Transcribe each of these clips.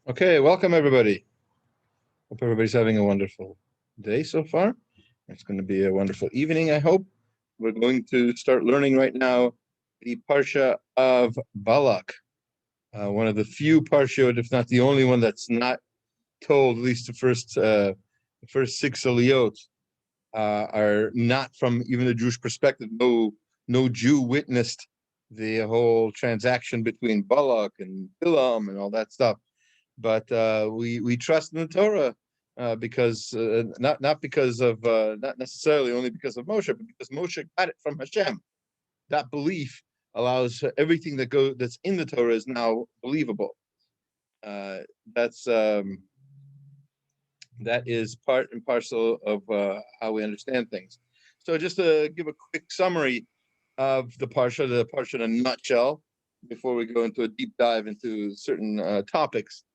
Okay, welcome everybody. Hope everybody's having a wonderful day so far. It's going to be a wonderful evening, I hope. We're going to start learning right now the Parsha of Balak, one of the few Parshot, if not the only one that's not told, at least the first six aliyot are not from even the Jewish perspective. No Jew witnessed the whole transaction between Balak and Bilaam and all that stuff. But we trust in the Torah because not necessarily only because of Moshe, but because Moshe got it from Hashem. That belief allows everything that's in the Torah is now believable. That is part and parcel of how we understand things. So just to give a quick summary of the Parsha in a nutshell, before we go into a deep dive into certain topics.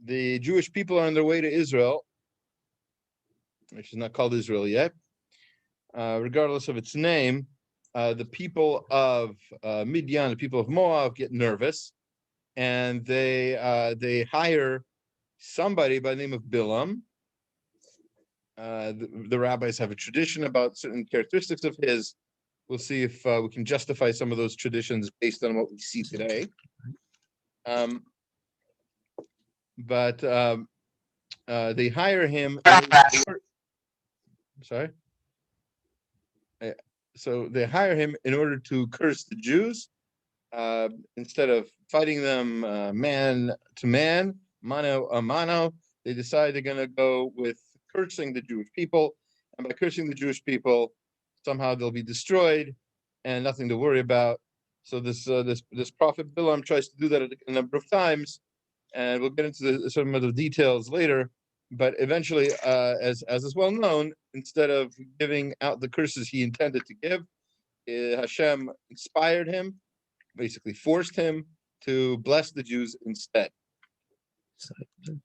The Jewish people are on their way to Israel, which is not called Israel yet. Regardless of its name, the people of Midian, the people of Moab, get nervous, and they hire somebody by the name of Bilaam. The rabbis have a tradition about certain characteristics of his. We'll see if we can justify some of those traditions based on what we see today. But they hire him. Sorry. So they hire him in order to curse the Jews. Instead of fighting them man to man, mano a mano, they decide they're going to go with cursing the Jewish people. And by cursing the Jewish people, somehow they'll be destroyed and nothing to worry about. So this prophet Bilaam tries to do that a number of times. And we'll get into some of the details later. But eventually, as is well known, instead of giving out the curses he intended to give, Hashem inspired him, basically forced him to bless the Jews instead. All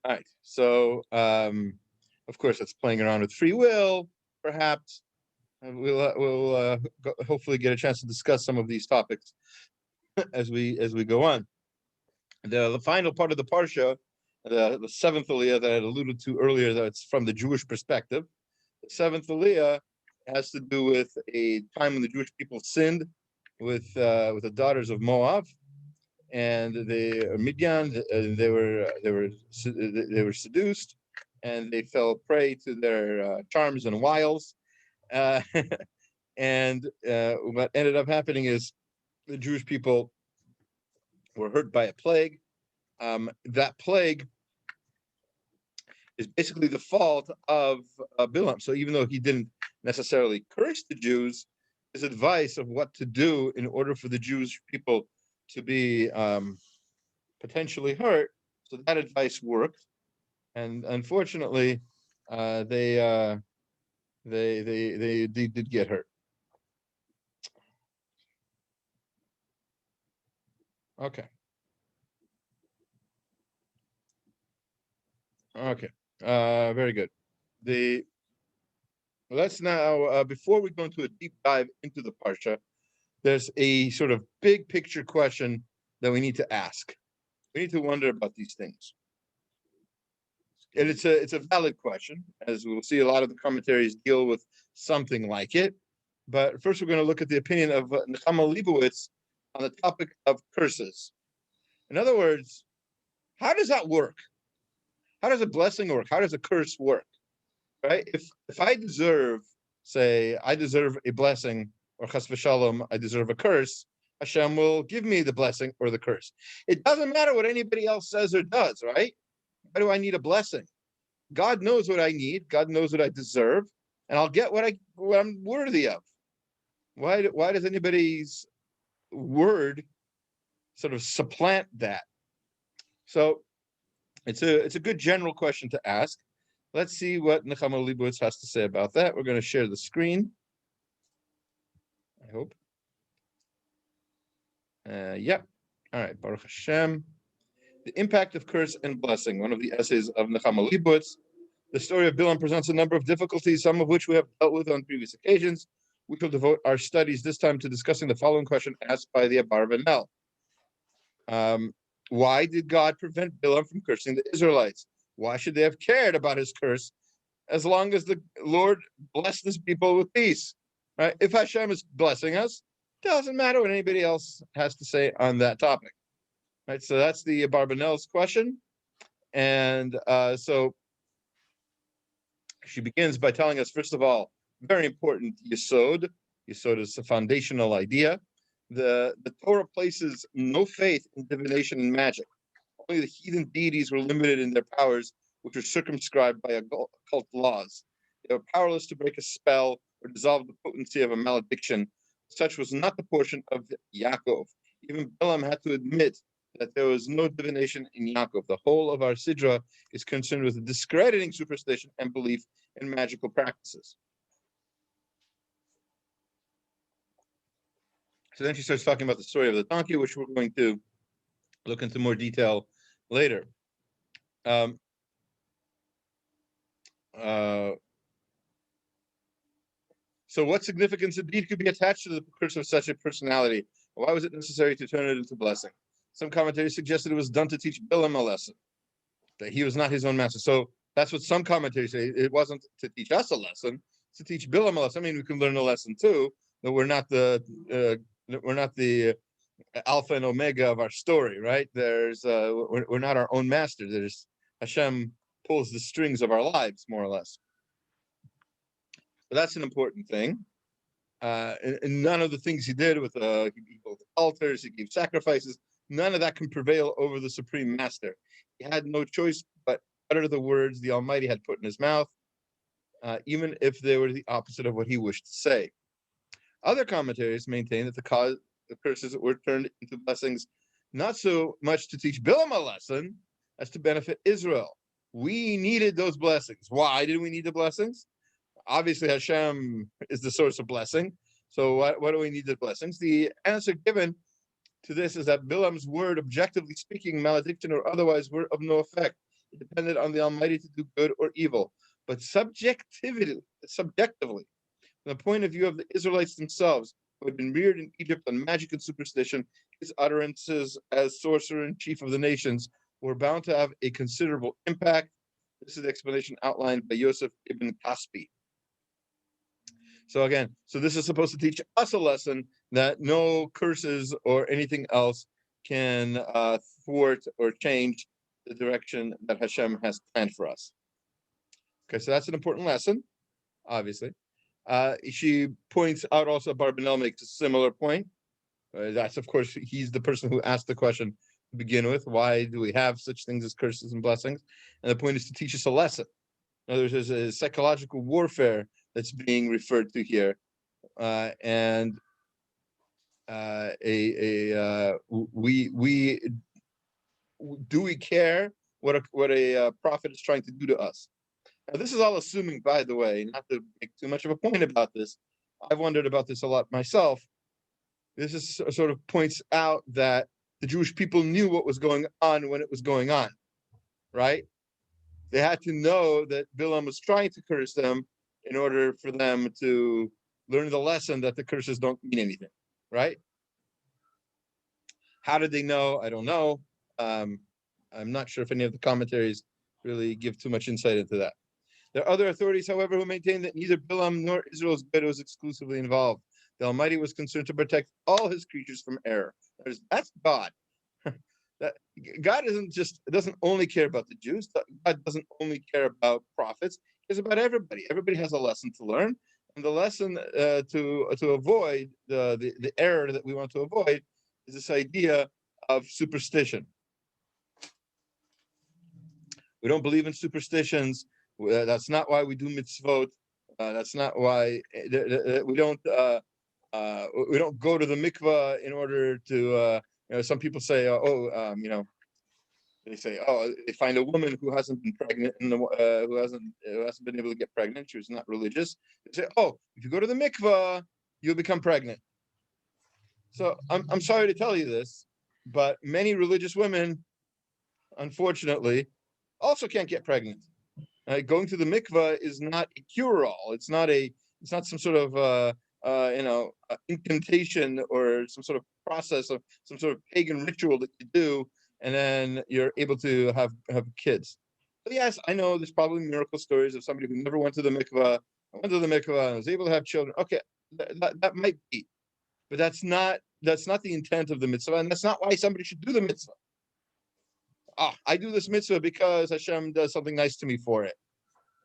right. So, of course, that's playing around with free will, perhaps. We'll hopefully get a chance to discuss some of these topics as we go on. The final part of the Parsha, the seventh aliyah that I had alluded to earlier, that's from the Jewish perspective. The seventh aliyah has to do with a time when the Jewish people sinned with the daughters of Moab, and Midian. They were seduced, and they fell prey to their charms and wiles. And what ended up happening is the Jewish people were hurt by a plague. That plague is basically the fault of Bilaam. So even though he didn't necessarily curse the Jews, his advice of what to do in order for the Jewish people to be potentially hurt, so that advice worked. And unfortunately, they did get hurt. Okay. Very good. Let's now, before we go into a deep dive into the Parsha, there's a sort of big picture question that we need to ask. We need to wonder about these things. And it's a valid question, as we'll see a lot of the commentaries deal with something like it. But first we're going to look at the opinion of Nechama Leibowitz on the topic of curses. In other words, how does that work? How does a blessing work? How does a curse work? Right? If I deserve, say, I deserve a blessing, or chas v'shalom, I deserve a curse, Hashem will give me the blessing or the curse. It doesn't matter what anybody else says or does, right? Why do I need a blessing? God knows what I need. God knows what I deserve, and I'll get what I'm worthy of. Why does anybody's word sort of supplant that? So it's a good general question to ask. Let's see what Nechama Leibowitz has to say about that. We're going to share the screen, I hope. Yep. All right. Baruch Hashem. The impact of curse and blessing, one of the essays of Nechama Leibowitz. The story of Bilaam presents a number of difficulties, some of which we have dealt with on previous occasions. We shall devote our studies this time to discussing the following question asked by the Abarbanel. Why did God prevent Bilam from cursing the Israelites? Why should they have cared about his curse as long as the Lord blessed his people with peace? Right? If Hashem is blessing us, it doesn't matter what anybody else has to say on that topic. Right? So that's the Barbanel's question. And so she begins by telling us, first of all, very important Yesod. Yesod is a foundational idea. The Torah places no faith in divination and magic. Only the heathen deities were limited in their powers, which were circumscribed by occult laws. They were powerless to break a spell or dissolve the potency of a malediction. Such was not the portion of Yaakov. Even Bilam had to admit that there was no divination in Yaakov. The whole of our Sidra is concerned with discrediting superstition and belief in magical practices. So then she starts talking about the story of the donkey, which we're going to look into more detail later. So what significance indeed could be attached to the curse of such a personality? Why was it necessary to turn it into blessing? Some commentators suggested it was done to teach Bilam a lesson, that he was not his own master. So that's what some commentators say. It wasn't to teach us a lesson, it's to teach Bilam a lesson. I mean, we can learn a lesson too, that we're not the alpha and omega of our story, right? We're not our own master. There's Hashem pulls the strings of our lives, more or less. But that's an important thing. And none of the things he did with he built altars, he gave sacrifices, none of that can prevail over the supreme master. He had no choice but utter the words the Almighty had put in his mouth, even if they were the opposite of what he wished to say. Other commentators maintain that the curses were turned into blessings, not so much to teach Bilam a lesson as to benefit Israel. We needed those blessings. Why did we need the blessings? Obviously, Hashem is the source of blessing. So what do we need the blessings? The answer given to this is that Bilam's word, objectively speaking, malediction or otherwise, were of no effect. It depended on the Almighty to do good or evil. But subjectively, from the point of view of the Israelites themselves, who had been reared in Egypt on magic and superstition, his utterances as sorcerer in chief of the nations were bound to have a considerable impact. This is the explanation outlined by Yosef ibn Kaspi. So again, this is supposed to teach us a lesson that no curses or anything else can thwart or change the direction that Hashem has planned for us. Okay, so that's an important lesson, obviously. She points out also, Barbanel makes a similar point. That's, of course, he's the person who asked the question to begin with. Why do we have such things as curses and blessings? And the point is to teach us a lesson. In other words, there's a psychological warfare that's being referred to here, and we care what a prophet is trying to do to us? Now, this is all assuming, by the way, not to make too much of a point about this. I've wondered about this a lot myself. This is sort of points out that the Jewish people knew what was going on when it was going on, right? They had to know that Bilam was trying to curse them in order for them to learn the lesson that the curses don't mean anything, right? How did they know? I don't know. I'm not sure if any of the commentaries really give too much insight into that. There are other authorities, however, who maintain that neither Bilam nor Israel's good was exclusively involved. The Almighty was concerned to protect all his creatures from error. That's God. That God doesn't only care about the Jews. God doesn't only care about prophets. He cares about everybody. Everybody has a lesson to learn, and the lesson to avoid the error that we want to avoid is this idea of superstition. We don't believe in superstitions. That's not why we do mitzvot. That's not why we don't go to the mikvah in order to. Some people say, they say, they find a woman who hasn't been pregnant and who hasn't been able to get pregnant. She was not religious. They say, if you go to the mikvah, you'll become pregnant. So I'm sorry to tell you this, but many religious women, unfortunately, also can't get pregnant. Going to the mikvah is not a cure-all. It's not some sort of incantation or some sort of process of some sort of pagan ritual that you do, and then you're able to have kids. But yes, I know there's probably miracle stories of somebody who never went to the mikvah, and was able to have children. Okay, that might be, but that's not the intent of the mitzvah, and that's not why somebody should do the mitzvah. I do this mitzvah because Hashem does something nice to me for it.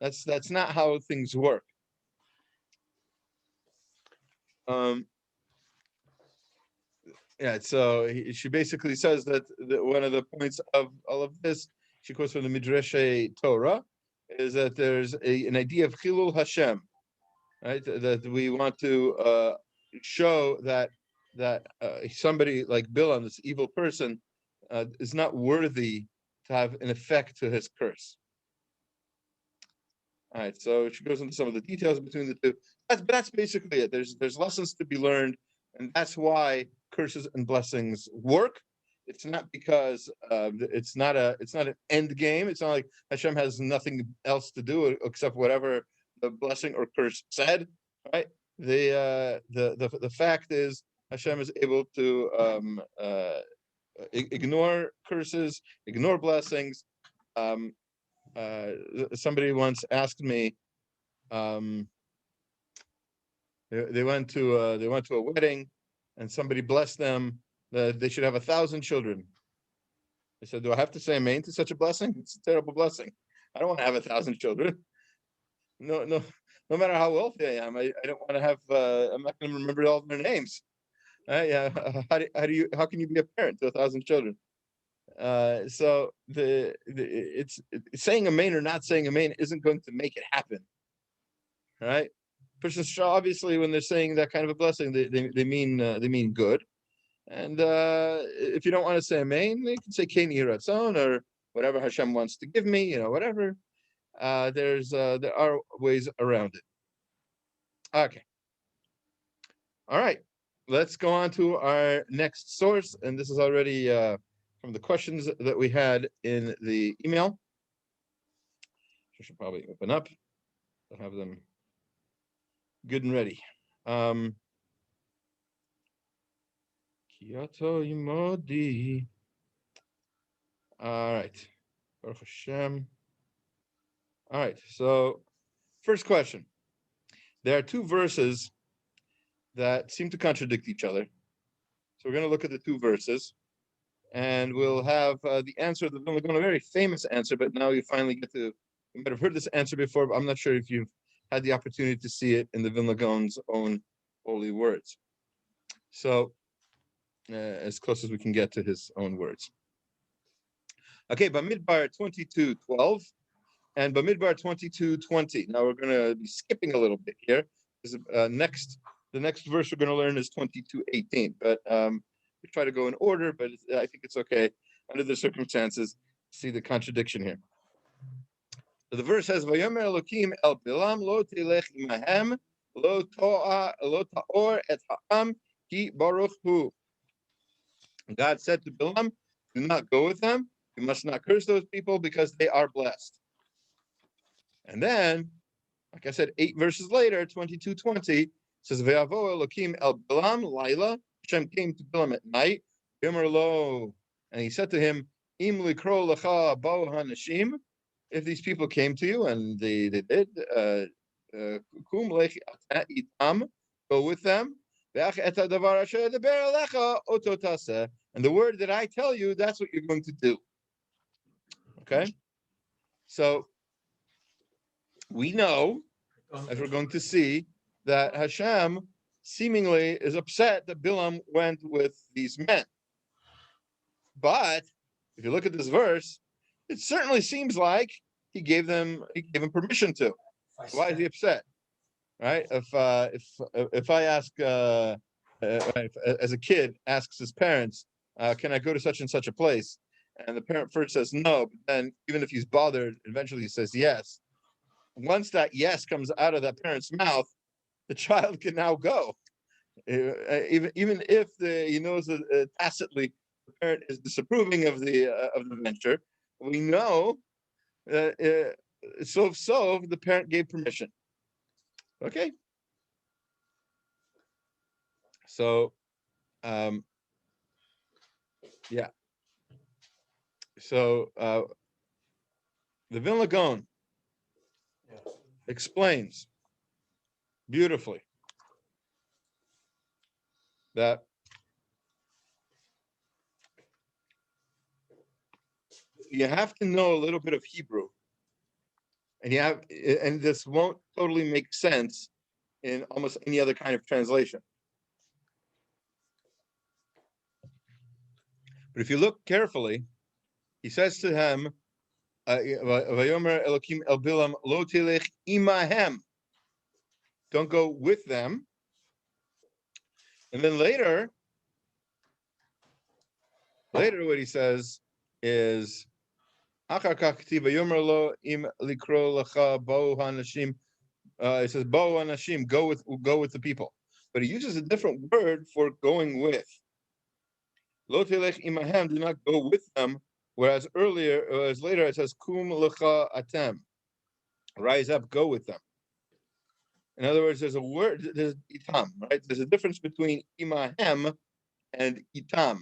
That's not how things work. Yeah, so she basically says that one of the points of all of this, she quotes from the Midrashay Torah, is that there's an idea of Chilul Hashem, right? That we want to show that somebody like Bilaam, this evil person, is not worthy to have an effect to his curse. All right, so she goes into some of the details between the two. That's basically it. There's lessons to be learned, and that's why curses and blessings work. It's not because it's not an end game. It's not like Hashem has nothing else to do except whatever the blessing or curse said. Right? The fact is Hashem is able to ignore curses, ignore blessings. Somebody once asked me, they went to a wedding, and somebody blessed them that they should have 1,000 children. I said, "Do I have to say amen to such a blessing? It's a terrible blessing. I don't want to have 1,000 children. No no matter how wealthy I am, I don't want to have. I'm not going to remember all their names. Yeah, how can you be a parent to 1,000 children?" So it's saying amen or not saying amen isn't going to make it happen, right? Persons obviously, when they're saying that kind of a blessing, they mean good. And if you don't want to say amen, you can say Keni Ratzon or whatever Hashem wants to give me, whatever. There are ways around it. Okay. All right. Let's go on to our next source, and this is already from the questions that we had in the email. I should probably open up to have them good and ready. Kiyato Yimodi. All right. Baruch Hashem. All right. So, first question. There are two verses that seem to contradict each other. So we're going to look at the two verses, and we'll have the answer. We're going to a very famous answer, but now you finally get to. You might have heard this answer before, but I'm not sure if you've had the opportunity to see it in the Vilna Gaon's own holy words. So, as close as we can get to his own words. Okay, Bamidbar 22:12 and Bamidbar 22:20. Now we're going to be skipping a little bit here. The next verse we're going to learn is 22:18. But we try to go in order, but I think it's okay under the circumstances to see the contradiction here. So the verse says, "Vayomer Elokim el Bilam lo tilech imahem lo ta'or et ha'am ki baruch hu." God said to Bilam, "Do not go with them. You must not curse those people because they are blessed." And then, like I said, 8 verses later, 22:20 says, "Ve'avo Elokim el Bilam laila." Hashem came to Bilam at night. Yomer lo, and he said to him, "Im likro lecha bo hanashim." If these people came to you, and they did, kum lech itam, go with them. And the word that I tell you, that's what you're going to do. Okay? So we know, as we're going to see, that Hashem seemingly is upset that Bilam went with these men. But if you look at this verse, it certainly seems like he gave them permission to. Why is he upset? Right? If I ask as a kid asks his parents, can I go to such and such a place? And the parent first says no, but then even if he's bothered, eventually he says yes. Once that yes comes out of that parent's mouth, the child can now go. Even if he knows that tacitly the parent is disapproving of the venture, we know that so the parent gave permission. Okay. So, yeah. So the Vilna Gaon explains beautifully that you have to know a little bit of Hebrew, and this won't totally make sense in almost any other kind of translation. But if you look carefully, he says to him, "Vayomer Elokim el Bilam lo tilech imahem." Don't go with them. And then later, what he says is, "Achar kach k'tiv vayomer lo im likro lecha bo hanashim." It says bo hanashim, go with the people. But he uses a different word for going with. Lo tilech imahem, do not go with them. Whereas later it says kum lecha atem, rise up, go with them. In other words, there's a word, there's itam, right? There's a difference between imahem and itam.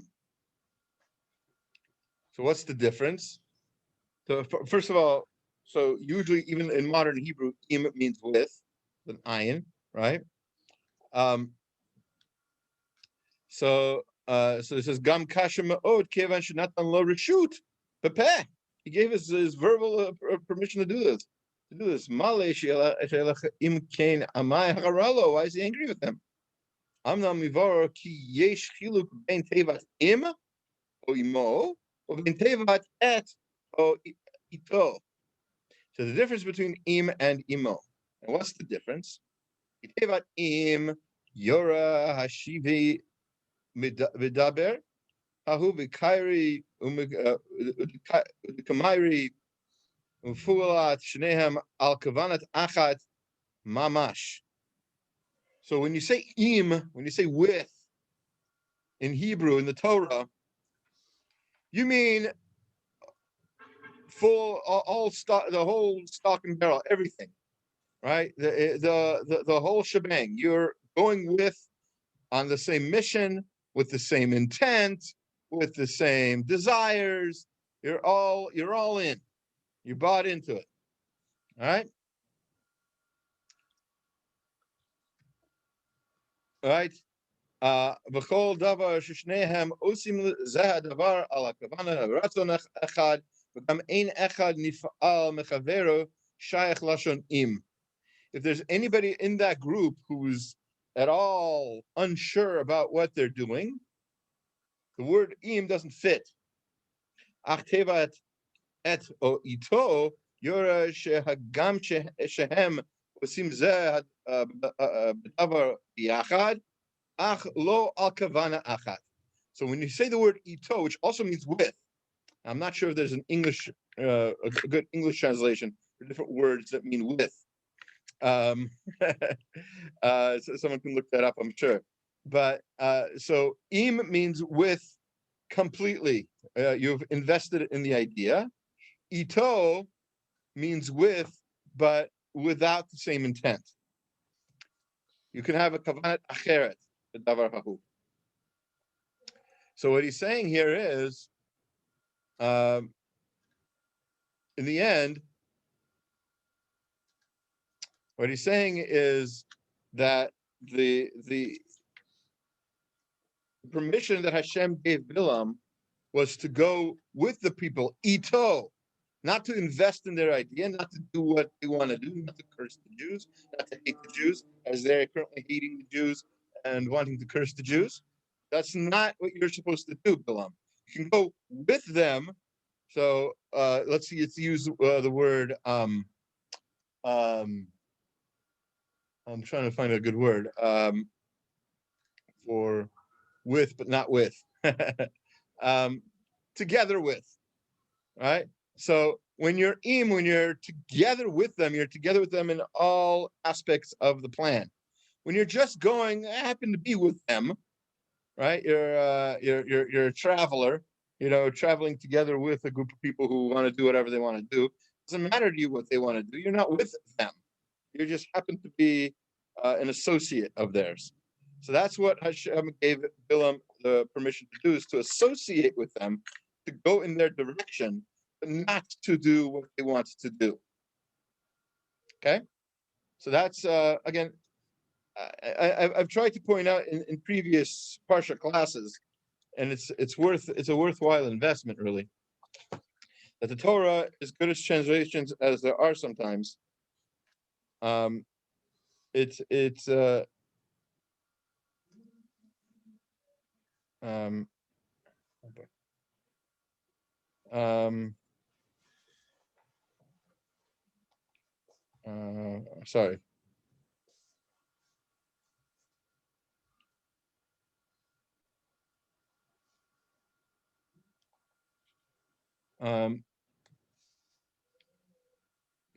So what's the difference? So first of all, so usually even in modern Hebrew, im means with, an ayin, right? So it says gam kasha ma'od kevan shenatan lo reshut bepeh. He gave us his verbal permission to do this. Male she'elach im kain amai haralo. Why is he angry with them? Amna mivor ki yesh chiluk ben tevat im o imo o ben tevat et o ito. So the difference between im and imo. And what's the difference? Tevat im yora hashivi vidaber hahu v'kairi u'kamairi u'fualat shnehem al kavanat achat mamash. So when you say im, when you say with in Hebrew in the Torah, you mean full, all stock, the whole stock and barrel, everything, right? The whole shebang. You're going with on the same mission, with the same intent, with the same desires. You're all in. You bought into it. All right. All right. V'chol davar sheshnehem osim zeh davar ala kavana ratzon echad v'gam ein echad nif'al mechavero shayach lashon im. If there's anybody in that group who's at all unsure about what they're doing, the word im doesn't fit. Ach tevat et o ito yora shehagam shehem osim zeh davar biachad. Ach lo al kavana achat. So when you say the word ito, which also means with, I'm not sure if there's an English, a good English translation for different words that mean with. So someone can look that up, I'm sure. But so im means with completely. You've invested in the idea. Ito means with, but without the same intent. You can have a kavanat acheret, the davar hahu. So what he's saying here is, in the end, what he's saying is that the permission that Hashem gave Bilaam was to go with the people, ito, not to invest in their idea, not to do what they want to do, not to curse the Jews, not to hate the Jews, as they're currently hating the Jews and wanting to curse the Jews. That's not what you're supposed to do, Bilaam. You can go with them. So let's see. Let's use the word. I'm trying to find a good word for with, but not with. Together with, right? So when you're together with them, you're together with them in all aspects of the plan. When you're just going, I happen to be with them, right? You're a traveler, traveling together with a group of people who want to do whatever they want to do. It doesn't matter to you what they want to do. You're not with them. You just happen to be an associate of theirs. So that's what Hashem gave Bilaam the permission to do, is to associate with them, to go in their direction, but not to do what they want to do. Okay, so that's again. I've tried to point out in previous Parsha classes, and it's a worthwhile investment, really, that the Torah, as good as translations as there are sometimes, it's sorry.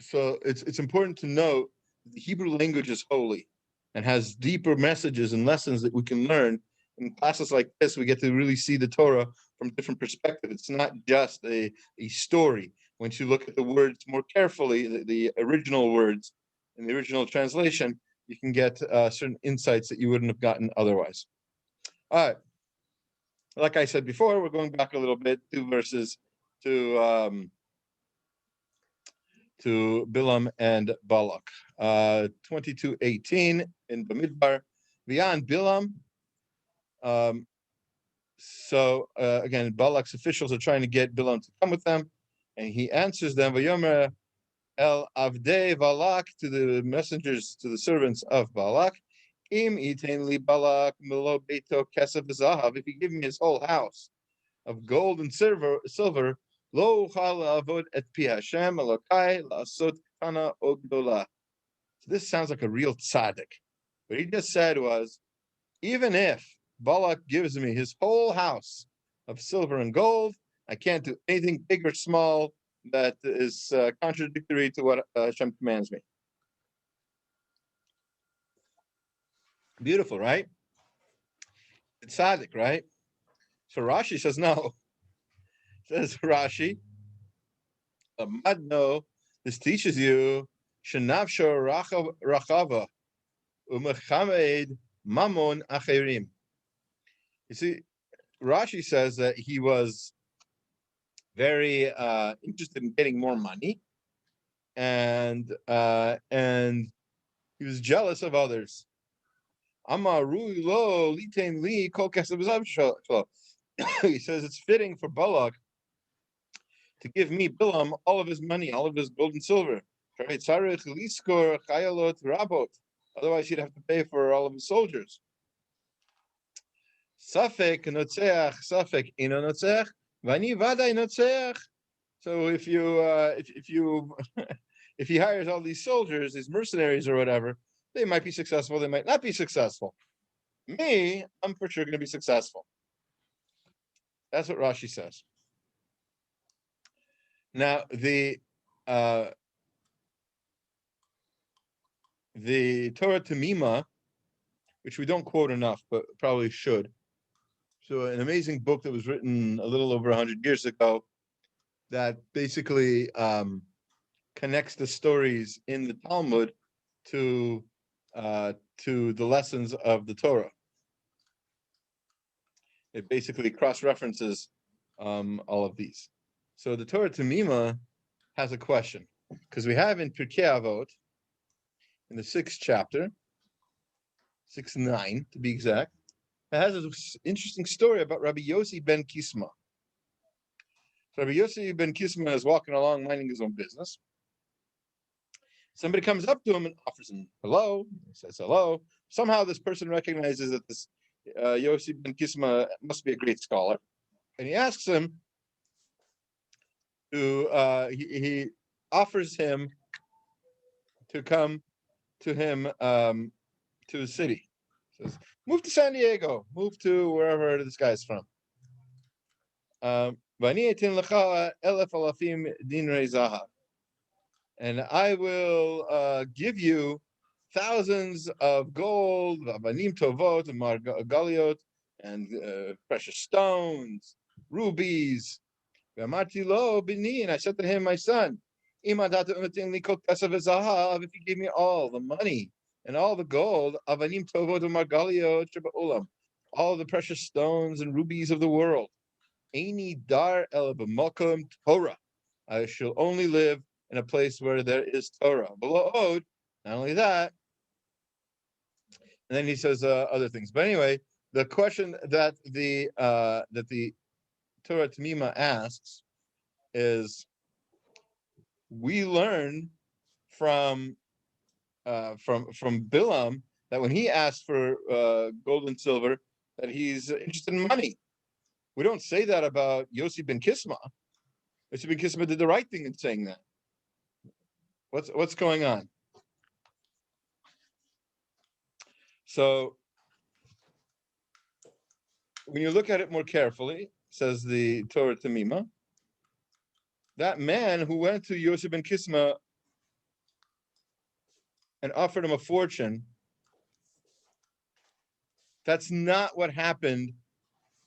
So it's important to note the Hebrew language is holy and has deeper messages and lessons that we can learn. In classes like this, we get to really see the Torah from different perspectives. It's not just a story. Once you look at the words more carefully, the original words in the original translation, you can get certain insights that you wouldn't have gotten otherwise. All right. Like I said before, we're going back a little bit, 2 verses to Bilaam and Balak. 22:18 in Bamidbar. Beyond Bilaam. So again, Balak's officials are trying to get Bilaam to come with them, and he answers them, Vayomer El Avdei Balak, to the messengers, to the servants of Balak, Im itain li Balak milo beito kesef v'zahav, if he give me his whole house of gold and silver, lo uchal avod et pi Hashem Elokai la'asot kana ogdola. So this sounds like a real tzaddik. What he just said was, even if Balak gives me his whole house of silver and gold, I can't do anything big or small that is contradictory to what Hashem commands me. Beautiful, right? It's tzaddik, right? So Rashi says no. Says Rashi, Madno, this teaches you Shenavsho Rachava Umechamed Mamon Acherim. You see, Rashi says that he was very interested in getting more money, and he was jealous of others. He says it's fitting for Balak to give me, Bilaam, all of his money, all of his gold and silver. Otherwise, he'd have to pay for all of his soldiers. Safek notzeach, safek ino notzeach, vani vaday notzeach. So if he hires all these soldiers, these mercenaries or whatever, they might be successful, they might not be successful. Me, I'm for sure going to be successful. That's what Rashi says. Now the Torah Tamima, which we don't quote enough, but probably should. So an amazing book that was written a little over 100 years ago that basically connects the stories in the Talmud to the lessons of the Torah. It basically cross-references all of these. So the Torah Tamima has a question, because we have in Pirkei Avot, in the 6th chapter, 6:9 to be exact, it has an interesting story about Rabbi Yossi ben Kisma. So Rabbi Yossi ben Kisma is walking along, minding his own business. Somebody comes up to him and offers him hello. He says hello. Somehow this person recognizes that this Yossi ben Kisma must be a great scholar, and he asks him to. He offers him to come to him to the city. He says, move to San Diego. Move to wherever this guy's from. And I will give you thousands of gold, avanim tovot, and margaliot, and precious stones, rubies. And I said to him, my son, if you give me all the money and all the gold, avanim tovot and margaliot, all the precious stones and rubies of the world, Eini dar el b'makom Torah. I shall only live in a place where there is Torah. Below Od, not only that, and then he says other things. But anyway, the question that the Torah Tamima asks is, we learn from Bilaam that when he asked for gold and silver, that he's interested in money. We don't say that about Yossi ben Kisma. Yossi ben Kisma did the right thing in saying that. What's going on? So when you look at it more carefully, says the Torah Tamima, that man who went to Yossi ben Kisma and offered him a fortune, that's not what happened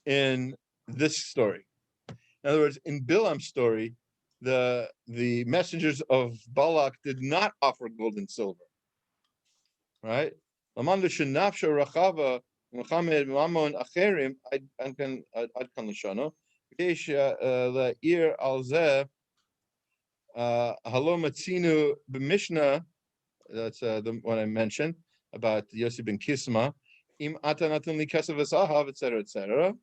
in this story. In other words, in Bilam's story, the messengers of Balak did not offer gold and silver. Right? That's the one I mentioned about Yossi ben Kisma, im atanatun li kesav v'zahav, etc., etc.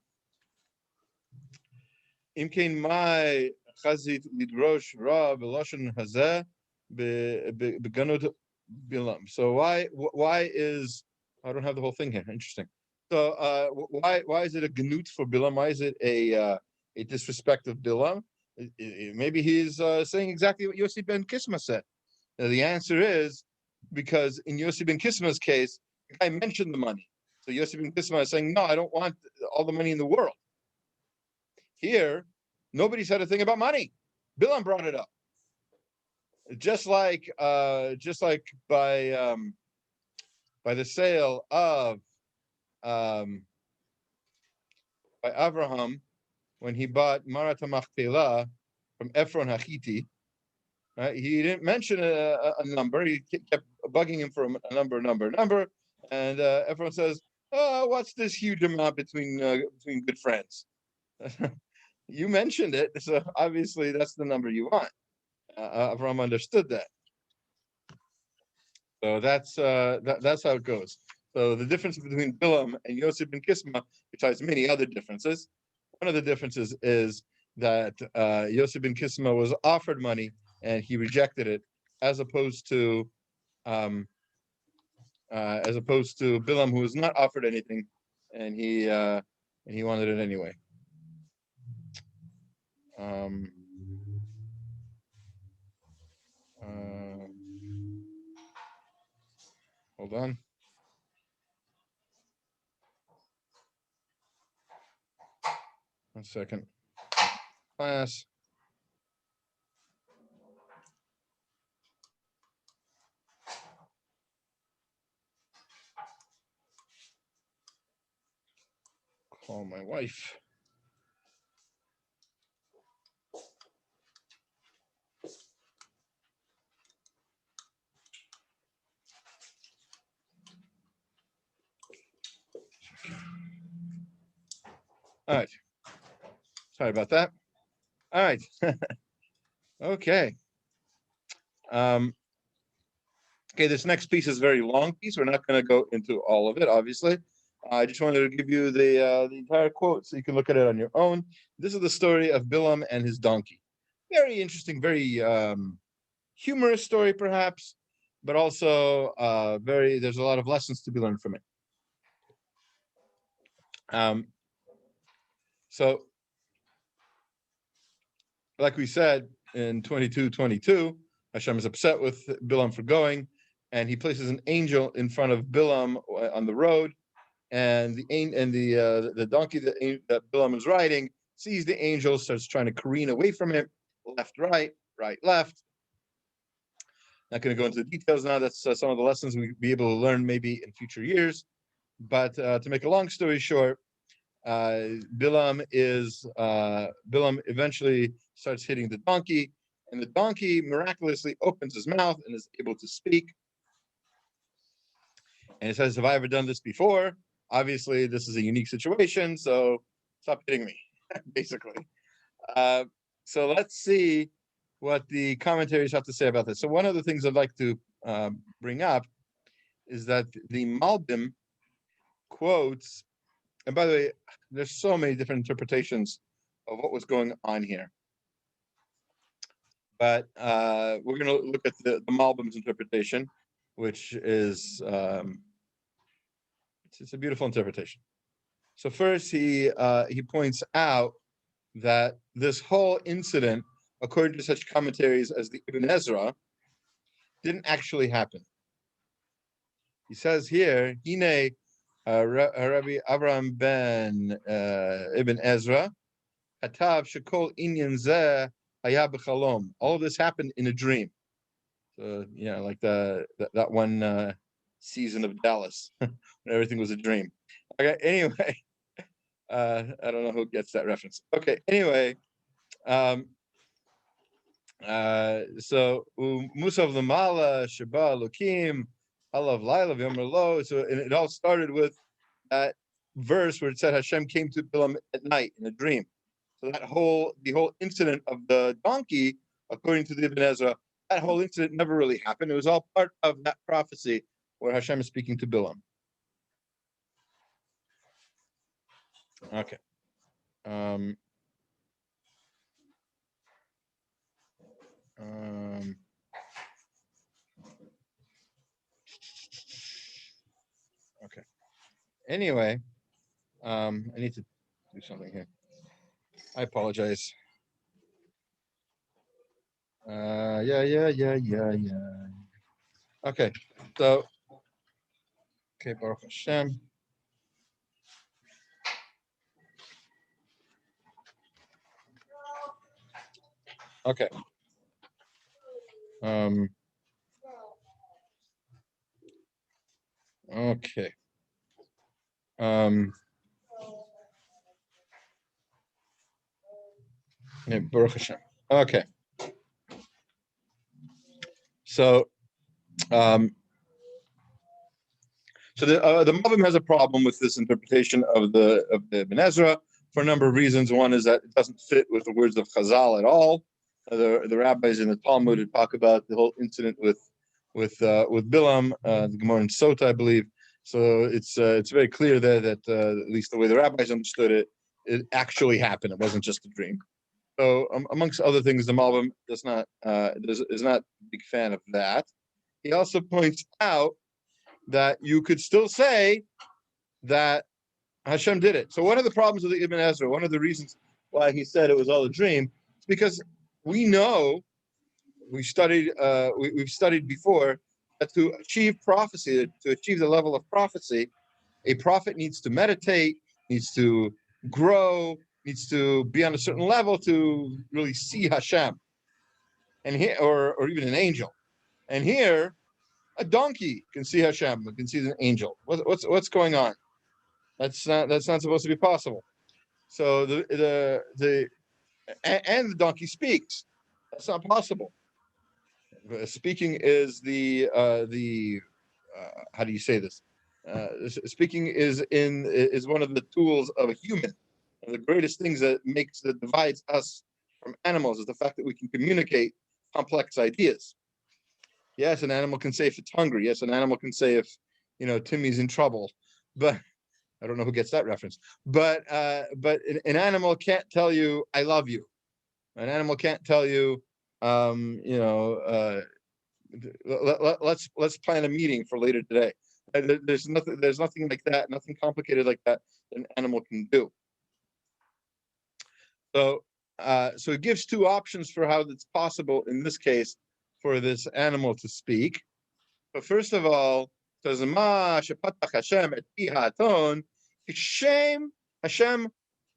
Im kein mai chazit lidrosh ra b'lashon hazeh beganot Bilam. So why is, I don't have the whole thing here. Interesting. So why is it a ganut for Bilam? Why is it a disrespect of Bilam? Maybe he's saying exactly what Yossi ben Kisma said. Now, the answer is because in Yossi ben Kisma's case, the guy mentioned the money. So Yossi ben Kisma is saying, no, I don't want all the money in the world. Here, nobody said a thing about money. Bilam brought it up. Just like by the sale of by Abraham when he bought Marat HaMachpelah from Ephron Hachiti. Right? He didn't mention a number. He kept bugging him for a number. And everyone says, "Oh, what's this huge amount between good friends?" You mentioned it, so obviously that's the number you want. Avraham understood that. So that's how it goes. So the difference between Bilam and Yosef ben Kisma, besides many other differences, one of the differences is that Yosef ben Kisma was offered money and he rejected it, as opposed to Bilam, who was not offered anything, and he wanted it anyway. Hold on. One second. Class. Call my wife. All right. Sorry about that. All right. Okay. Okay, this next piece is a very long piece. We're not going to go into all of it, obviously. I just wanted to give you the entire quote so you can look at it on your own. This is the story of Bilam and his donkey. Very interesting, very humorous story, perhaps, but also there's a lot of lessons to be learned from it. So, like we said in 22:22, H-Shem is upset with Bilam for going, and he places an angel in front of Bilam on the road, and the donkey that Bilam is riding sees the angel, starts trying to careen away from it, left, right, left. Not going to go into the details now. That's some of the lessons we'll be able to learn maybe in future years. But to make a long story short, Bilam eventually starts hitting the donkey, and the donkey miraculously opens his mouth and is able to speak. And it says, "Have I ever done this before?" Obviously, this is a unique situation, so stop hitting me. basically. So let's see what the commentaries have to say about this. So one of the things I'd like to bring up is that the Malbim quotes, and by the way, there's so many different interpretations of what was going on here. But we're going to look at the Malbim's interpretation, which is it's a beautiful interpretation. So first, he points out that this whole incident, according to such commentaries as the Ibn Ezra, didn't actually happen. He says here, Hine Rabbi Avraham ben Ibn Ezra, Hatav Shekol Inyan Zeh Haya B'Chalom. All of this happened in a dream. So, like that one season of Dallas, when everything was a dream. Okay, anyway, I don't know who gets that reference. Okay, anyway, so Musav Lamala Sheba Lokim Alav Laila V'Yomer Lo. So and it all started with that verse where it said Hashem came to Bilaam at night in a dream. So the whole incident of the donkey, according to the Ibn Ezra, that whole incident never really happened. It was all part of that prophecy where Hashem is speaking to Bilaam. Okay. Okay. Anyway, I need to do something here. I apologize. Yeah. Okay. So, okay, Baruch Hashem. Okay. Okay. Yeah, Baruch Hashem. Okay. So, so the Malbim has a problem with this interpretation of the Ibn Ezra for a number of reasons. One is that it doesn't fit with the words of Chazal at all. The rabbis in the Talmud talk about the whole incident with Bilaam, the Gemara in Sota, I believe. So it's very clear there that at least the way the rabbis understood it, it actually happened. It wasn't just a dream. So amongst other things, the Malbim is not a big fan of that. He also points out that you could still say that Hashem did it. So one of the problems with the Ibn Ezra, one of the reasons why he said it was all a dream, is because we know, we've studied before, that to achieve prophecy, to achieve the level of prophecy, a prophet needs to meditate, needs to grow, needs to be on a certain level to really see Hashem, and here, or even an angel. And here, a donkey can see Hashem, can see an angel. What's going on? That's not supposed to be possible. So the donkey speaks. That's not possible. Speaking is the how do you say this? Speaking is one of the tools of a human. One of the greatest things that divides us from animals is the fact that we can communicate complex ideas. Yes, an animal can say if it's hungry. Yes, an animal can say if Timmy's in trouble. But I don't know who gets that reference. But an animal can't tell you I love you. An animal can't tell you let's plan a meeting for later today. There's nothing like that, nothing complicated like that an animal can do. So it gives two options for how it's possible in this case for this animal to speak. But first of all, says Ma shepatach Hashem et pi ha'aton, Hashem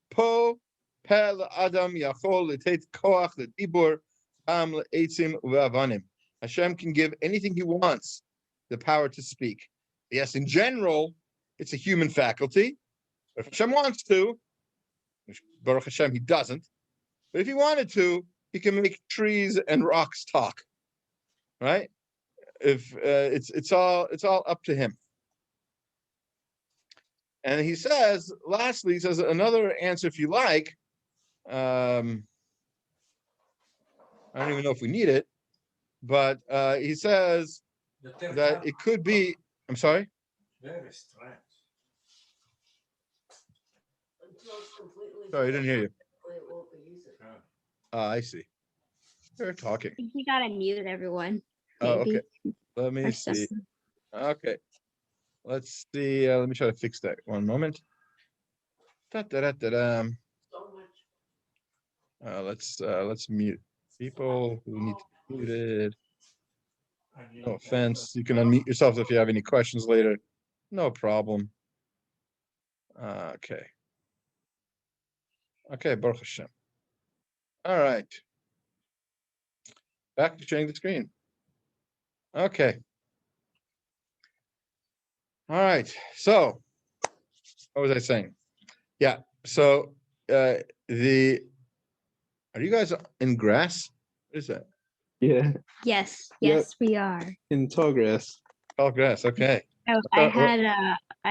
po pel adam yachol letet koach ledibur am le'etzim u'avanim. Hashem can give anything he wants the power to speak. Yes, in general, it's a human faculty. But if Hashem wants to, Baruch Hashem, he doesn't. But if he wanted to, he can make trees and rocks talk. Right? If it's all up to him. And he says, lastly, he says another answer, if you like, I don't even know if we need it, but he says that it could be. I'm sorry. Very strange. Sorry, I didn't hear you. It won't be used. I see. They're talking. I think you gotta mute everyone. Oh, Maybe. okay. Let me Or see. something. Okay. Let's see. Let me try to fix that. One moment. Da-da-da-da-da. So much. Let's mute people who need to be muted. No offense. You can unmute yourselves if you have any questions later. No problem. Okay. Okay, Baruch Hashem. All right. Back to sharing the screen. Okay. All right. So, what was I saying? Yeah. So, are you guys in grass? What is that? Yeah, Yes, Yep. yes, we are. in tall grass. Oh, grass. Okay. Oh, I I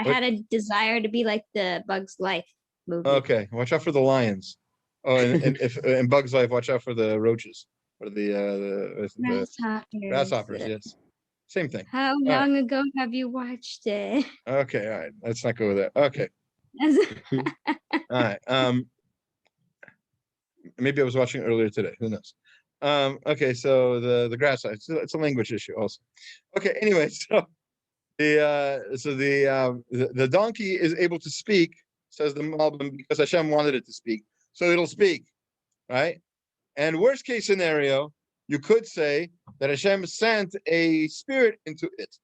what- had a desire to be like the Bugs Life movie. Okay. Watch out for the lions. Oh, and if in Bug's Life, watch out for the roaches or the grasshoppers. Yes. Same thing. How right. long ago have you watched it? Okay. All right. Let's not go with that. Okay. All right. Maybe I was watching it earlier today. Who knows? Okay, so the grass it's a language issue also. Okay, anyway, so the donkey is able to speak, says the Malbim, because Hashem wanted it to speak, so it'll speak, right? And worst case scenario, you could say that Hashem sent a spirit into it,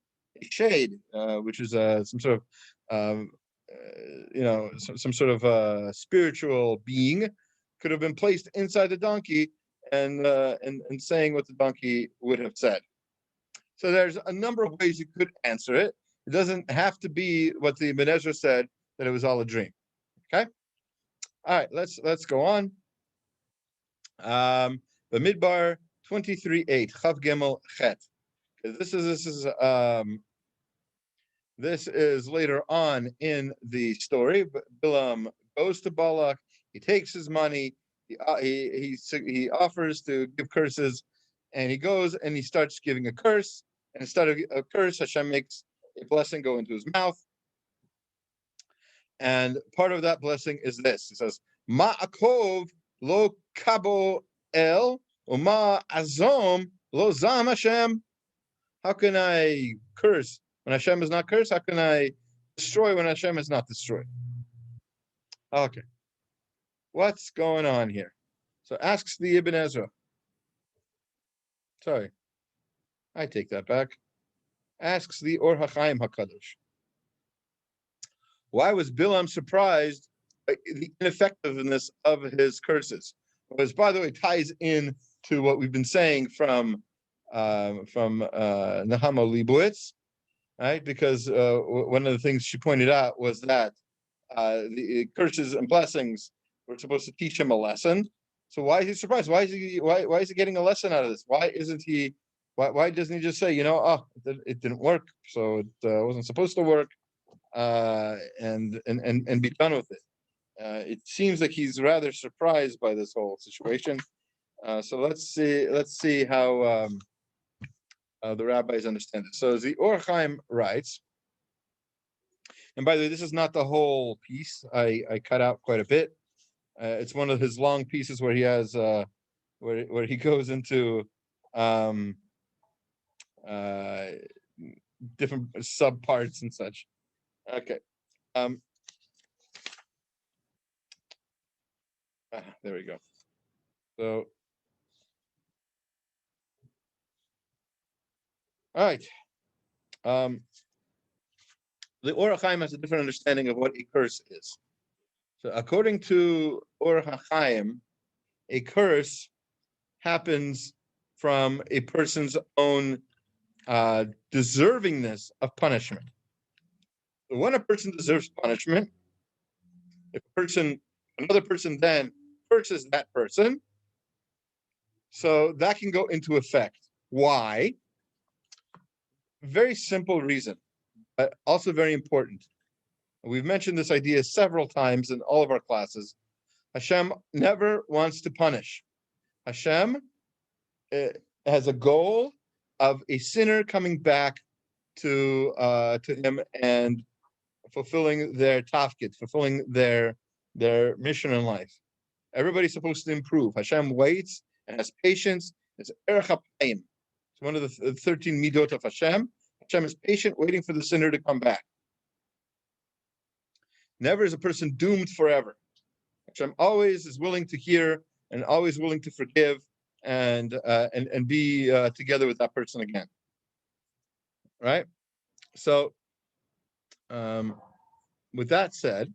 a shade, which is some sort of some sort of spiritual being could have been placed inside the donkey and saying what the donkey would have said. So there's a number of ways you could answer it. It doesn't have to be what the Ibn Ezra said, that it was all a dream. Okay. All right. Let's go on. The Midbar 23:8 Chav Gimel Chet. This is later on in the story. But Bilaam goes to Balak. He takes his money. He offers to give curses, and he goes and he starts giving a curse. And instead of a curse, Hashem makes a blessing go into his mouth. And part of that blessing is this. He says, Ma'akov lo kabo el, uma azom lo zam Hashem. How can I curse when Hashem is not cursed? How can I destroy when Hashem is not destroyed? Okay. What's going on here? So asks the Ibn Ezra. Sorry. I take that back. Asks the Or HaChaim HaKadosh. Why was Bilaam surprised by the ineffectiveness of his curses? Because, by the way, ties in to what we've been saying from Nehama Leibowitz, right? Because one of the things she pointed out was that the curses and blessings were supposed to teach him a lesson. So why is he surprised? Why is he getting a lesson out of this? Why isn't he? Why doesn't he just say, it didn't work, so it wasn't supposed to work, and be done with it? It seems like he's rather surprised by this whole situation. So let's see how the rabbis understand it. So the Or Chaim writes, and by the way, this is not the whole piece. I cut out quite a bit. It's one of his long pieces where he has where he goes into different sub parts and such. Okay. There we go. So, all right. The Or HaChaim has a different understanding of what a curse is. So according to Or HaChaim, a curse happens from a person's own deservingness of punishment. So when a person deserves punishment, another person then curses that person, so that can go into effect. Why? Very simple reason, but also very important. We've mentioned this idea several times in all of our classes, Hashem never wants to punish. Hashem has a goal of a sinner coming back to him and fulfilling their tafkid, fulfilling their mission in life. Everybody's supposed to improve. Hashem waits and has patience. It's erech hapayim. It's one of the 13 midot of Hashem. Hashem is patient, waiting for the sinner to come back. Never is a person doomed forever. Hashem always is willing to hear and always willing to forgive and be together with that person again. Right? So, with that said,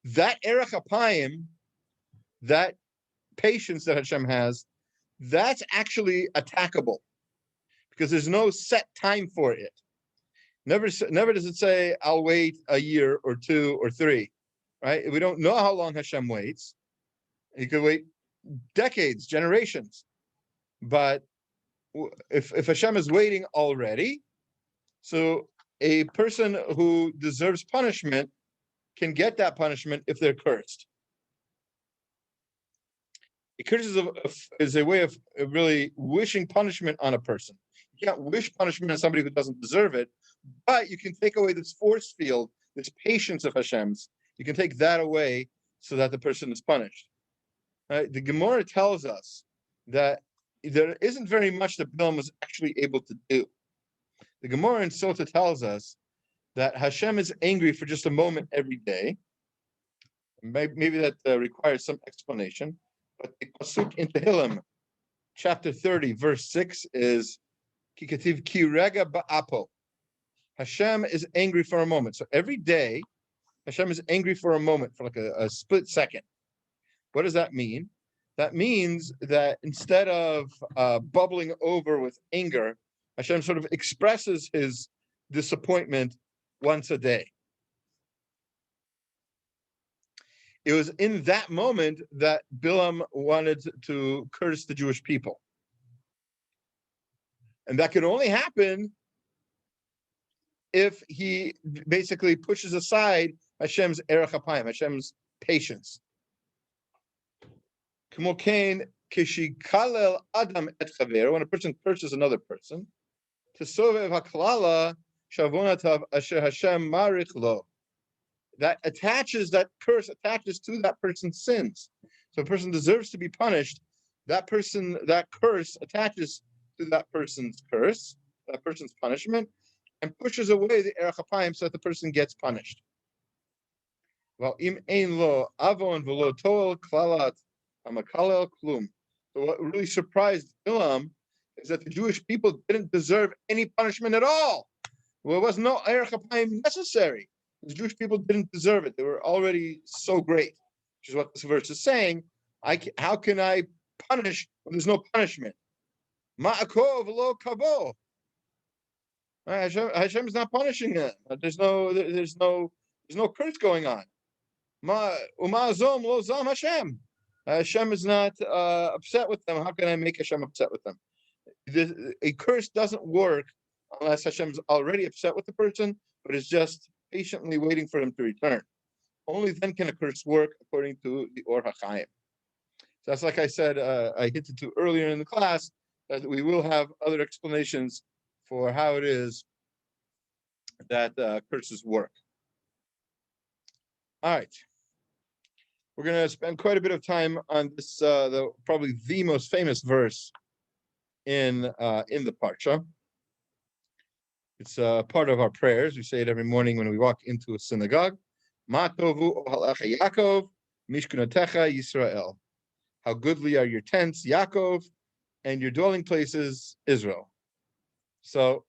that erech hapayim, that patience that Hashem has, that's actually attackable because there's no set time for it. Never does it say, I'll wait a year or 2 or 3, right? We don't know how long Hashem waits. He could wait decades, generations. But if Hashem is waiting already, so a person who deserves punishment can get that punishment if they're cursed. A curse is a way of really wishing punishment on a person. You can't wish punishment on somebody who doesn't deserve it, but you can take away this force field, this patience of Hashem's. You can take that away so that the person is punished. Right? The Gemara tells us that there isn't very much that Bilaam was actually able to do. The Gemara in Sota tells us that Hashem is angry for just a moment every day. Maybe that requires some explanation. But the pasuk in Tehillim, chapter 30, verse 6 is Kikativ ki rega ba'apo. Hashem is angry for a moment. So every day, Hashem is angry for a moment, for like a split second. What does that mean? That means that instead of bubbling over with anger, Hashem sort of expresses his disappointment once a day. It was in that moment that Bilaam wanted to curse the Jewish people. And that could only happen if he basically pushes aside Hashem's erech hapayim, Hashem's patience. When a person curses another person, that curse attaches to that person's sins. So a person deserves to be punished. That curse attaches to that person's curse, that person's punishment, and pushes away the erech hapayim so that the person gets punished. Well, im ein lo avon v'lo toel klalat hamakalel klum. So what really surprised Bilaam is that the Jewish people didn't deserve any punishment at all. Well, there was no erech hapayim necessary. The Jewish people didn't deserve it. They were already so great, which is what this verse is saying. How can I punish when there's no punishment? Ma'akov lo kavo. Hashem is not punishing them. There's no curse going on. Umazom lo zam Hashem. Hashem is not upset with them. How can I make Hashem upset with them? A curse doesn't work unless Hashem's already upset with the person, but is just patiently waiting for him to return. Only then can a curse work according to the Or HaChaim. So that's like I said, I hinted to earlier in the class, that we will have other explanations for how it is that curses work. All right. We're going to spend quite a bit of time on this, probably the most famous verse in the Parsha. It's part of our prayers. We say it every morning when we walk into a synagogue. Ma tovu ohalecha Yaakov, mishkunotecha Yisrael. How goodly are your tents, Yaakov, and your dwelling places, Israel. So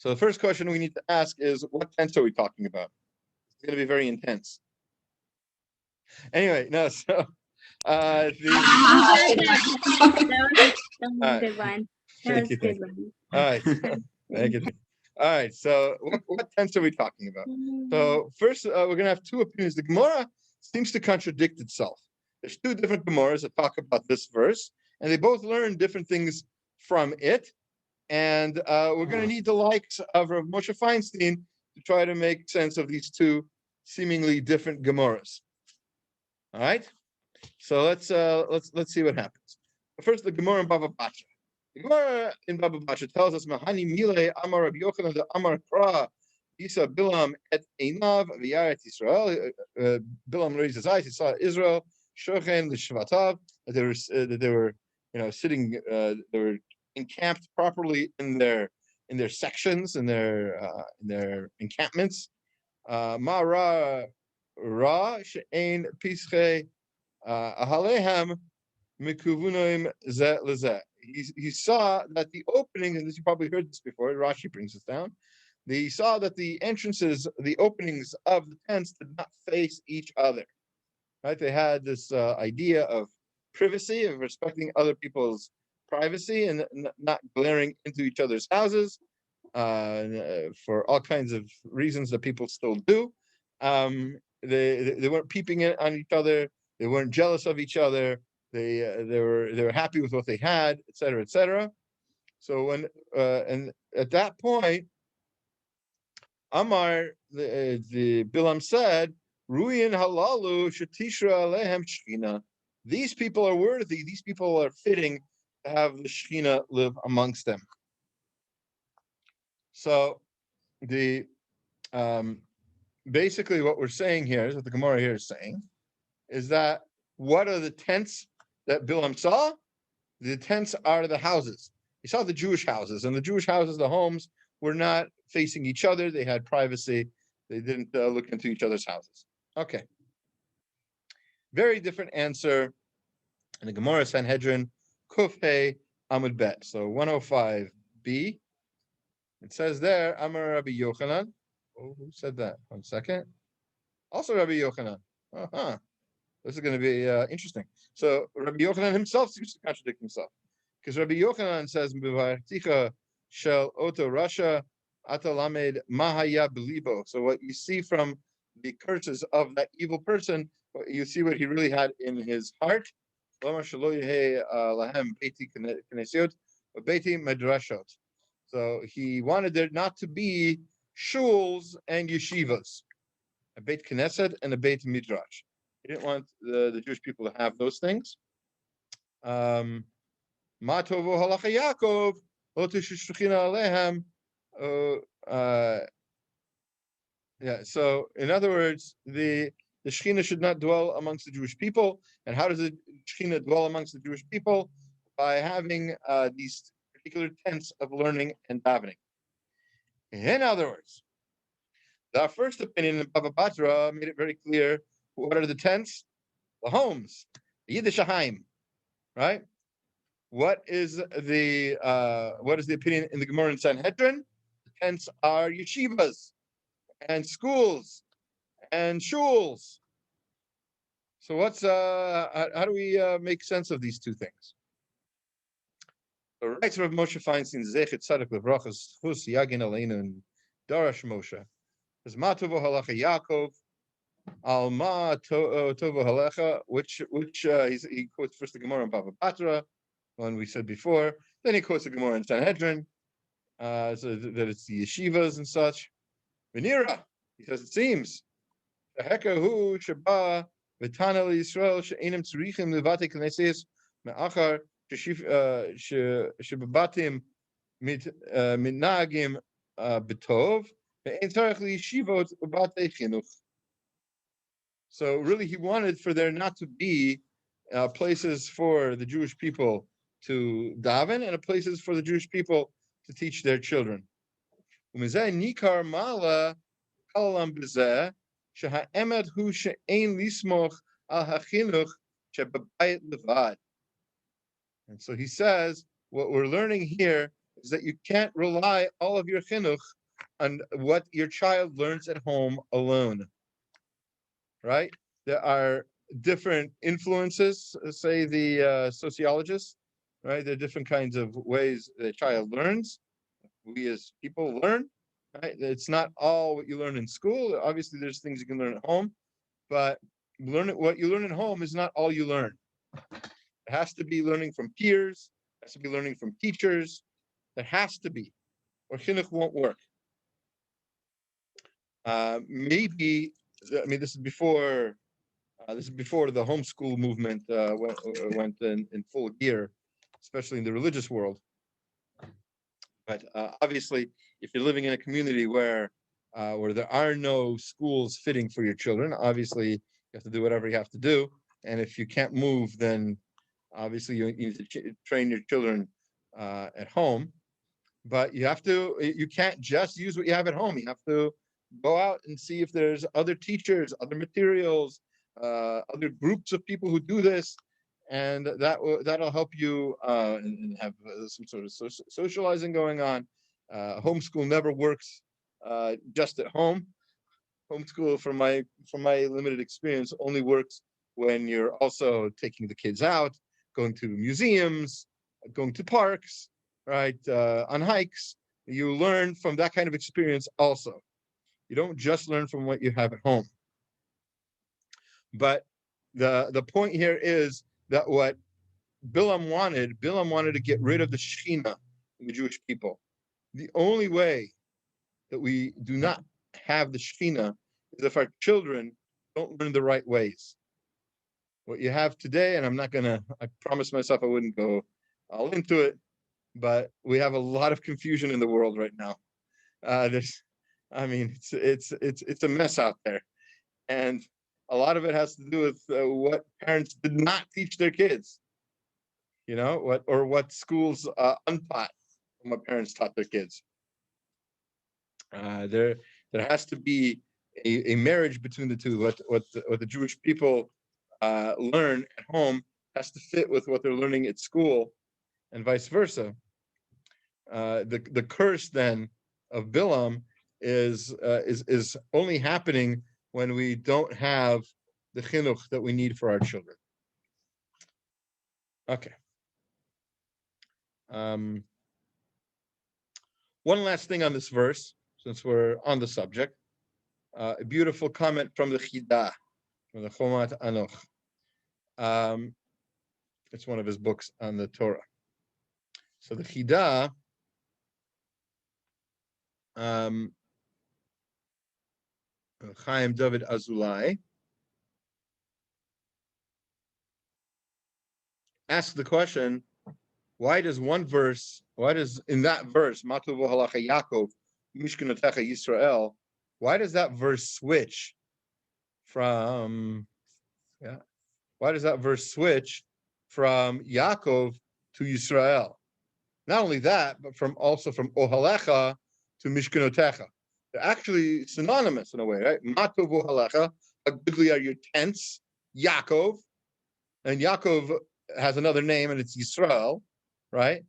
the first question we need to ask is, what tents are we talking about? It's going to be very intense. Anyway, no, so That was a good one. Thank you. All right. Thank you. All right. So what tense are we talking about? So first, we're going to have two opinions. The Gemara seems to contradict itself. There's two different Gemaras that talk about this verse, and they both learn different things from it. And we're going to need the likes of Rav Moshe Feinstein to try to make sense of these two seemingly different Gemaras. All right. So let's see what happens. First, the Gemara in Baba Basha. The Gemara in Baba Basha tells us, "Mahani Mile Amar Rabbi Yochanan the Amar Kra Isa Bilaam et Einav v'Yaret Yisrael." Bilaam raised his eyes; he saw Israel. Shochen l'Shvatav, that they were sitting, they were encamped properly in their sections, in their encampments. Ma ra she'ein pische ahalehem mikuvunoim zeh lezeh. He saw that the openings, and you probably heard this before, Rashi brings this down. He saw that the entrances, the openings of the tents did not face each other. Right? They had this idea of privacy, of respecting other people's privacy and not glaring into each other's houses for all kinds of reasons that people still do. They weren't peeping on each other. They weren't jealous of each other. They were happy with what they had, etc., etc. So when and at that point, Amar the Bilaam said, "Ruyin halalu shetishra alehem shchina." These people are worthy. These people are fitting to have the Shekhinah live amongst them. So the basically what we're saying here is what the Gemara here is saying is that what are the tents that Bilaam saw? The tents are the houses. He saw the Jewish houses, and the Jewish houses, the homes, were not facing each other. They had privacy. They didn't look into each other's houses. Okay. Very different answer in the Gemara Sanhedrin, Kuf Hey Amud Bet. So 105b. It says there, Amar Rabbi Yochanan. Oh, who said that? 1 second. Also Rabbi Yochanan. Uh-huh. This is going to be interesting. So Rabbi Yochanan himself seems to contradict himself. Because Rabbi Yochanan says, B'varticha shel oto rasha ata lamed mahaya belibo. So what you see from the curses of that evil person, you see what he really had in his heart. So he wanted there not to be shuls and yeshivas, a Beit Knesset and a Beit Midrash. He didn't want the Jewish people to have those things. Ma tovo halacha Yaakov, lo tishshchina alehem. Yeah. So, in other words, the Shekhinah should not dwell amongst the Jewish people. And how does the Shekhinah dwell amongst the Jewish people? By having these particular tents of learning and davening. In other words, the first opinion in Baba Batra made it very clear. What are the tents? The homes, the Yiddishahim, right? What is the opinion in the Gemara in Sanhedrin? The tents are yeshivas and schools and shuls. So what's how do we make sense of these two things? The writes Rav Moshe Feinstein Zechet Tzaddik Levrachas Chus Yagin Aleinu and Darash Moshe. There's Matovo Halacha Yaakov Al Ma Tovo Halacha, which he quotes first the Gemara in Bava Batra, one we said before. Then he quotes the Gemara in Sanhedrin, so that it's the yeshivas and such. Venira, he says it seems. Hekahu Shaba V'Tana Yisrael She'enim Tzrichim Levate Knesses Me'achar Shebabatim Mitnagim Betov Ve'Ein Tzarech Liyeshivot U'Batei Chinuch. So really, he wanted for there not to be places for the Jewish people to daven and places for the Jewish people to teach their children. Umizeh nikar mala kalam b'zeh shehaemet hu she'ein lismoch al hachinuch shebebayit levad. And so he says, what we're learning here is that you can't rely all of your chinuch on what your child learns at home alone. Right? There are different influences, say the sociologists, right? There are different kinds of ways the child learns. We as people learn, right? It's not all what you learn in school. Obviously, there's things you can learn at home, but what you learn at home is not all you learn. It has to be learning from peers. It has to be learning from teachers. There has to be, or chinuch won't work. Maybe I mean, this is before the homeschool movement went in full gear, especially in the religious world. But obviously, if you're living in a community where there are no schools fitting for your children, obviously you have to do whatever you have to do. And if you can't move, then obviously you need to train your children at home. But you can't just use what you have at home. You have to go out and see if there's other teachers, other materials, other groups of people who do this, and that'll help you and have some sort of socializing going on. Homeschool never works just at home. Homeschool, from my limited experience, only works when you're also taking the kids out, going to museums, going to parks, right, on hikes. You learn from that kind of experience also. You don't just learn from what you have at home. But the point here is that what Bilaam wanted to get rid of the Shekhinah in the Jewish people. The only way that we do not have the Shekhinah is if our children don't learn the right ways. What you have today, and I promised myself I wouldn't go all into it, but we have a lot of confusion in the world right now. It's a mess out there, and a lot of it has to do with what parents did not teach their kids. What schools untaught from what parents taught their kids. There has to be a marriage between the two. What the Jewish people learn at home has to fit with what they're learning at school, and vice versa. The curse then of Bilaam is only happening when we don't have the chinuch that we need for our children. Okay. One last thing on this verse, since we're on the subject. A beautiful comment from the Chidah, from the Chomat Anoch. It's one of his books on the Torah. So the Chidah Chaim David Azulai asks the question, why does in that verse, Matu v'halacha Yaakov, Mishkanotecha Yisrael, why does that verse switch from Yaakov to Yisrael? Not only that, but from Ohalecha to Mishkanotecha. They're actually synonymous in a way, right? Matu v'halacha, how goodly are your tents, Yaakov, and Yaakov has another name, and it's Yisrael, right?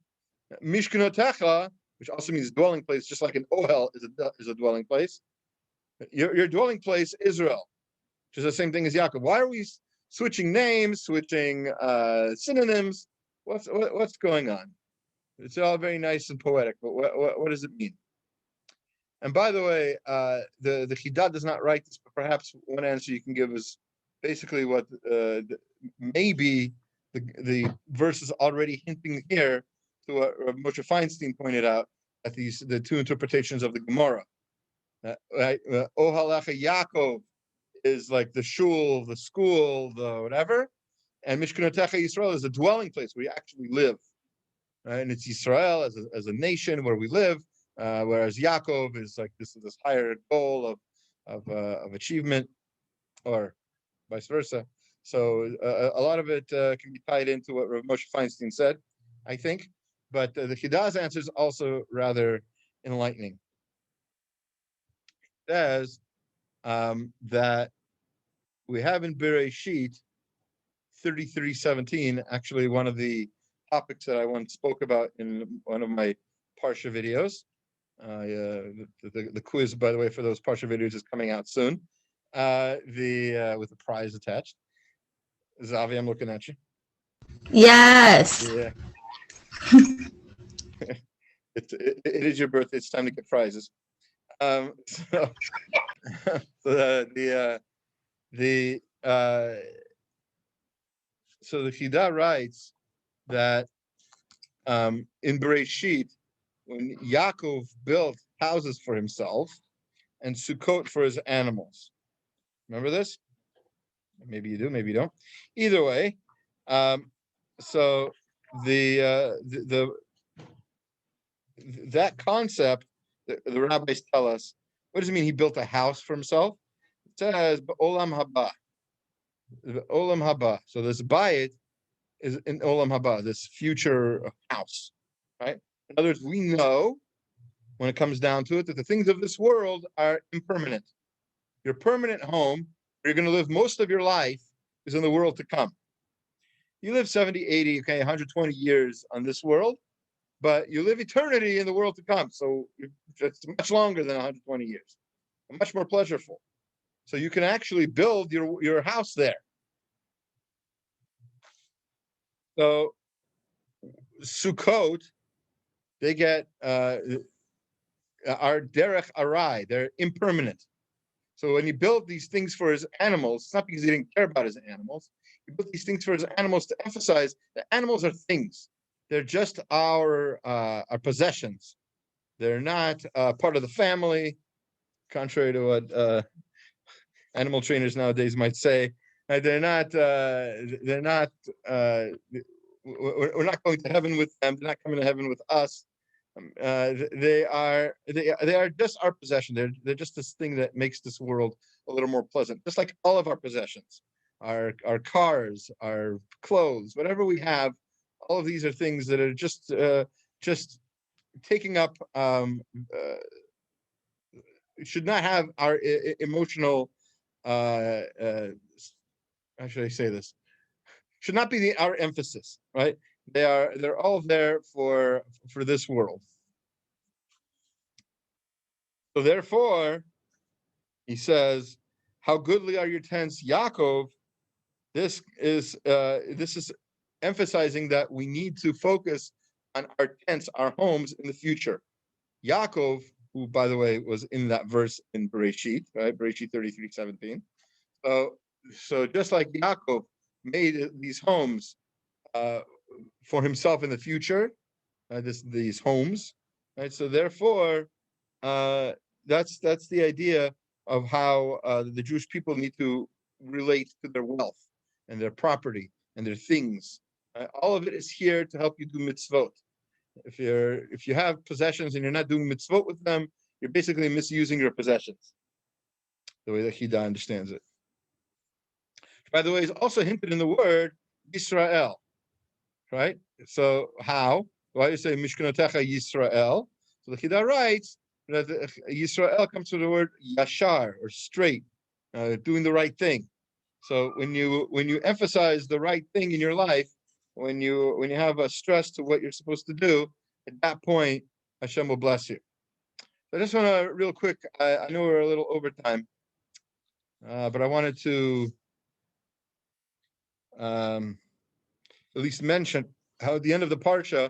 Mishkanotecha, which also means dwelling place, just like an ohel is a dwelling place. Your dwelling place, Israel, which is the same thing as Yaakov. Why are we switching names, switching synonyms? What's going on? It's all very nice and poetic, but what does it mean? And by the way, the Chidah does not write this, but perhaps one answer you can give is basically what maybe the verse is already hinting here to what Moshe Feinstein pointed out at the two interpretations of the Gemara. Right? Ohalecha Yaakov is like the shul, the school, the whatever, and Mishkanotecha Yisrael is the dwelling place where you actually live. Right? And it's Yisrael as a nation where we live, whereas Yaakov is like this higher goal of achievement, or vice versa. So a lot of it can be tied into what Rav Moshe Feinstein said, I think. But the Chidah's answer is also rather enlightening. It says that we have in Bereshit 33:17, actually one of the topics that I once spoke about in one of my Parsha videos. The quiz, by the way, for those Parsha videos is coming out soon. With a prize attached. Zavi, I'm looking at you. Yes. Yeah. It is your birthday. It's time to get prizes. So the Chidah writes that in Bereshit, when Yaakov built houses for himself and Sukkot for his animals, Remember this? Maybe you do, maybe you don't. Either way, so that concept, the rabbis tell us, what does it mean? He built a house for himself. It says olam haba, olam haba. So this bayit is in olam haba, this future house, right? In other words, we know when it comes down to it that the things of this world are impermanent. Your permanent home, where you're going to live most of your life, is in the world to come. You live 70, 80, okay, 120 years on this world, but you live eternity in the world to come. So it's much longer than 120 years, and much more pleasurable. So you can actually build your house there. So Sukkot, they get our derech arai, they're impermanent. So when he built these things for his animals, it's not because he didn't care about his animals. He built these things for his animals to emphasize that animals are things. They're just our possessions. They're not part of the family, contrary to what animal trainers nowadays might say. They're not. We're not going to heaven with them. They're not coming to heaven with us. They are just our possession. They're just this thing that makes this world a little more pleasant. Just like all of our possessions, our cars, our clothes, whatever we have, all of these are things that are just taking up. Should not have our emotional. How should I say this? Should not be our emphasis, right? They're all there for this world. So therefore, he says, "How goodly are your tents, Yaakov." This is emphasizing that we need to focus on our tents, our homes in the future. Yaakov, who by the way was in that verse in Bereshit, right? Bereshit 33:17. So just like Yaakov made these homes for himself in the future, these homes, right? So therefore, that's the idea of how the Jewish people need to relate to their wealth and their property and their things. All of it is here to help you do mitzvot. If you have possessions and you're not doing mitzvot with them, you're basically misusing your possessions. The way that Hida understands it. By the way, is also hinted in the word Yisrael, right? So how? Why do you say Mishkanotecha Yisrael? So the Chida writes that Yisrael comes from the word Yashar, or straight, doing the right thing. So when you emphasize the right thing in your life, when you have a stress to what you're supposed to do, at that point, Hashem will bless you. So I just want to real quick. I know we're a little over time, but I wanted to at least mention how at the end of the parsha,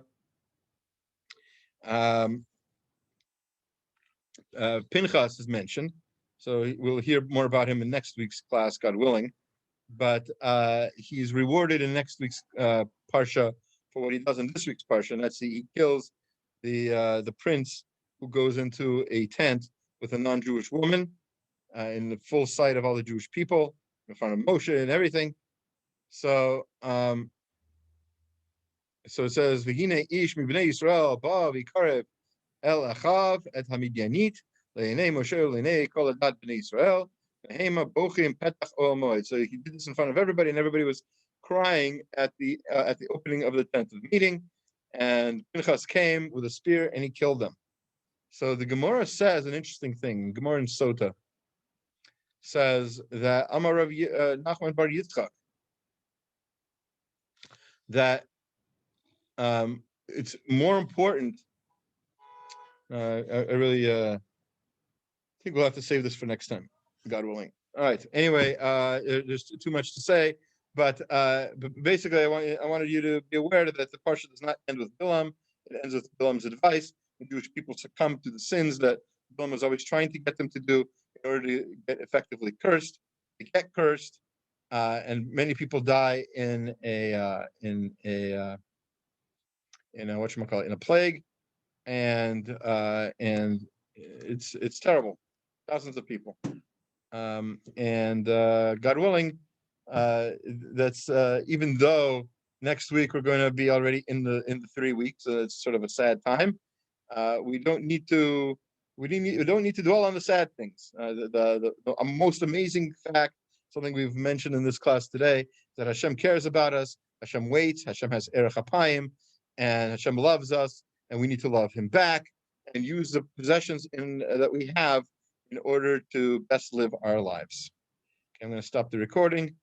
Pinchas is mentioned. So we'll hear more about him in next week's class, God willing. But he's rewarded in next week's parsha for what he does in this week's parsha, and that's he kills the prince who goes into a tent with a non-Jewish woman in the full sight of all the Jewish people, in front of Moshe and everything. So so it says, "V'hine ish mibnei Yisrael ba v'ikarev el achav et hamidyanit le'enei Moshe le'enei kol adat b'nei Yisrael v'hema bochim petach oel moed." So he did this in front of everybody, and everybody was crying at the opening of the tent of meeting. And Pinchas came with a spear and he killed them. So the Gemara says an interesting thing. Gemara in Sota says that Amar Rav Nachman bar Yitzchak, that it's more important. I really think we'll have to save this for next time, God willing. All right. Anyway, there's too much to say, but basically, I wanted you to be aware that the parsha does not end with Bilaam. It ends with Bilaam's advice. The Jewish people succumb to the sins that Bilaam was always trying to get them to do in order to get effectively cursed. They get cursed, and many people die in a whatchamacallit, in a plague, and it's terrible. Thousands of people. And God willing, that's even though next week we're going to be already in the 3 weeks, so it's sort of a sad time. We don't need to dwell on the sad things. The most amazing fact, something we've mentioned in this class today, that Hashem cares about us. Hashem waits. Hashem has erech apayim, and Hashem loves us, and we need to love Him back and use the possessions that we have in order to best live our lives. Okay, I'm going to stop the recording.